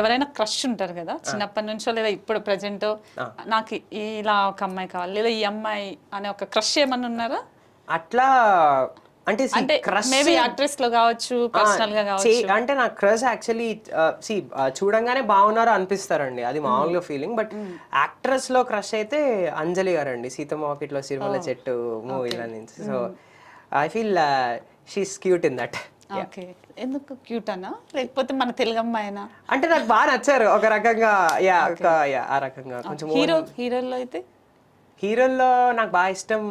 ఎవరైనా క్రష్ ఉంటారు కదా చిన్నప్పటి నుంచో లేదా ఇప్పుడు ప్రజెంట్ నాకు ఇలా ఒక అమ్మాయి కావాలి లేదా ఈ అమ్మాయి అనే ఒక క్రష్ ఏమన్నా ఉన్నారా? అట్లా అంటే క్రష్ మేబీ యాక్ట్రెస్ లో కావచ్చు, పర్సనల్ గా కావచ్చు. అంటే నా క్రష్ యాక్చువల్లీ చూడంగానే బాగున్నారు అనిపిస్తారండి, అది మామూలుగా ఫీలింగ్. బట్ యాక్ట్రెస్ లో క్రష్ అయితే అంజలి గారండి, సీతమ్మ వాకిట్లో సిరిమల్ల చెట్టు మూవీల నుంచి. So I feel she's cute in that. Okay, ఎందుకు క్యూట్ అన్నా లేకపోతే మన తెలుగు అమ్మాయినా? అంటే నాకు బాగా నచ్చారు ఒక రకంగా, ఆ రకంగా కొంచెం. హీరోల్లో అయితే హీరోల్లో నాకు బాగా ఇష్టం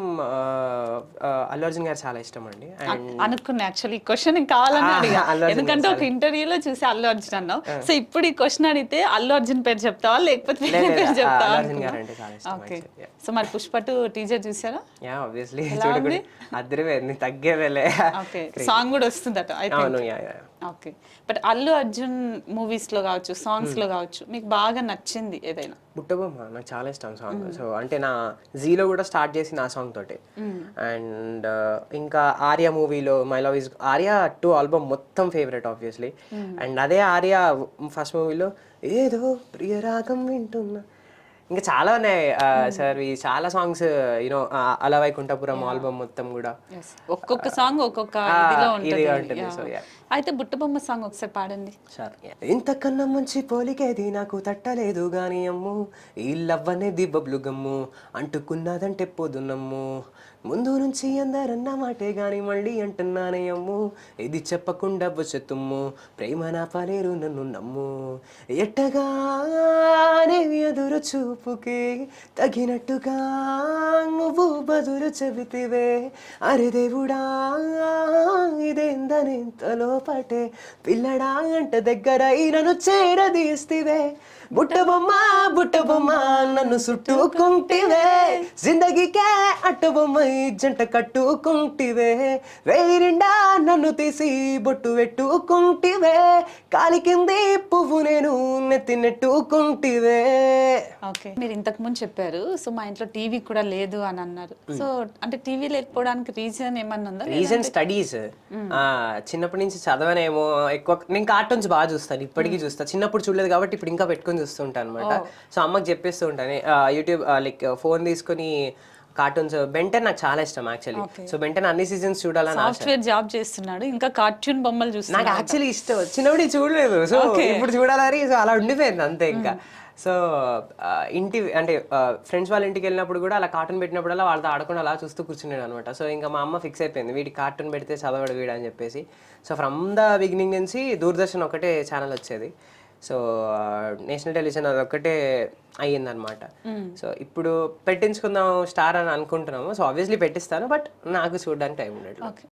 అల్లు అర్జున్ గారు, చాలా ఇష్టం అండి. అనుకున్నా యాక్చువల్లీ ఈ క్వశ్చన్ కావాలని అడిగా, ఎందుకంటే ఒక ఇంటర్వ్యూలో చూసి అల్లు అర్జున్ అన్నావు. సో ఇప్పుడు ఈ క్వశ్చన్ అడిగితే అల్లు అర్జున్ పేరు చెప్తావా లేకపోతే వేరే పేరు చెప్తావా? ఓకే, సో మరి పుష్ప 2 టీజర్ చూసారా? ఆబ్వియస్లీ చూడకూడదు, అద్దరిపోయింది, తగ్గేవేలే. ఓకే, సాంగ్ కూడా వస్తుందట అయితే. Okay, but Allu Arjun movies లో కావచ్చు, సాంగ్స్ లో కావచ్చు, మీకు బాగా నచ్చింది ఏదైనా? బుట్టబొమ్మ నాకు చాలా ఇష్టం సాంగ్. సో అంటే నా జీలో కూడా స్టార్ట్ చేసింది ఆ సాంగ్ తోటి. అండ్ ఇంకా ఆర్య మూవీలో my love is Arya 2 album మొత్తం ఫేవరెట్ ఆబ్వియస్లీ. అండ్ అదే ఆర్య ఫస్ట్ మూవీలో ఏదో ప్రియరాగం వింటున్నా, ఇంకా చాలా ఉన్నాయి సార్ ఈ చాలా సాంగ్స్, యూనో అలా వైకుంఠపురం ఆల్బమ్ మొత్తం కూడా ఒక్కొక్క సాంగ్ ఒక్కొక్క ఇదిలో ఉంటుంది. సో అయితే బుట్టబొమ్మ సాంగ్ ఒకసారి పాడండి సార్. ఇంతకన్నా మంచి పోలికేది నాకు తట్టలేదు గాని అమ్ము, ఈ లవ్వనేది బబ్లు గమ్ము, అంటుకున్నదంటే పోదునమ్ము, ముందు నుంచి అందరన్న మాటే గాని మళ్ళీ అంటున్నానే అమ్ము, ఇది చెప్పకుండా వచ్చెత్తుమ్ము, ప్రేమ నా పలేరు నన్ను నమ్ము, ఎట్టగానే ఎదురు చూపుకి తగినట్టుగా నువ్వు బదులు చెబితివే, అరే దేవుడా ఇదేందనేంతలో పటే పిల్లడా అంట దగ్గర నన్ను చేరదీస్తివే, బుట్టబొమ్మ బుట్టబొమ్మ నన్ను చుట్టుకుంటివే, జిందగీకే అట్టబొమ్మ జంట కట్టుకుంటివే, వేరిండా నన్ను తీసి బొట్టు పెట్టుకుంటివే, కాలి కింది పువ్వు నేను నెత్తి నెట్టుకుంటివే. ఓకే, మీరు ఇంతకు ముందు చెప్పారు సో మా ఇంట్లో టీవీ కూడా లేదు అని అన్నారు. సో అంటే టీవీ లేకపోవడానికి రీజన్ ఏమన్నా ఉందా? Reason studies. చిన్నప్పటి నుంచి చదవనేమో ఎక్కువ. నేను కార్టూన్స్ బాగా చూస్తాను, ఇప్పటికీ చూస్తాను. చిన్నప్పుడు చూడలేదు కాబట్టి ఇప్పుడు ఇంకా పెట్టుకొని చూస్తుంటాను అనమాట. సో అమ్మకి చెప్పేస్తూ ఉంటాను యూట్యూబ్ లైక్ ఫోన్ తీసుకొని కార్టూన్స్. బెంటెన్ నాకు చాలా ఇష్టం యాక్చువల్లీ. సో బెంటెన్ అన్ని సీజన్స్ చూడాలని. సాఫ్ట్వేర్ జాబ్ చేస్తున్నాడు, ఇంకా కార్టూన్ బొమ్మలు చూస్తున్నాడు. నాకు యాక్చువల్లీ ఇష్టం, చిన్నప్పుడు చూడలేదు. సో ఇప్పుడు చూడాలని సో అలా ఉండిపోయింది అంతే ఇంకా. సో ఇంటి అంటే ఫ్రెండ్స్ వాళ్ళ ఇంటికి వెళ్ళినప్పుడు కూడా అలా కార్టూన్ పెట్టినప్పుడల్లా వాళ్ళతో ఆడకుండా అలా చూస్తూ కూర్చున్నాడు అనమాట. సో ఇంకా మా అమ్మ ఫిక్స్ అయిపోయింది వీడి కార్టూన్ పెడితే చదవడు వీడు అని చెప్పేసి. సో ఫ్రమ్ ద బిగినింగ్ నుంచి దూరదర్శన్ ఒకటే ఛానల్ వచ్చేది. సో నేషనల్ టెలివిజన్ అది ఒక్కటే అయ్యిందనమాట. సో ఇప్పుడు పెట్టించుకుందాం స్టార్ అని అనుకుంటున్నాము. సో ఆబ్వియస్లీ పెట్టిస్తాను, బట్ నాకు చూడడానికి టైం ఉండదు.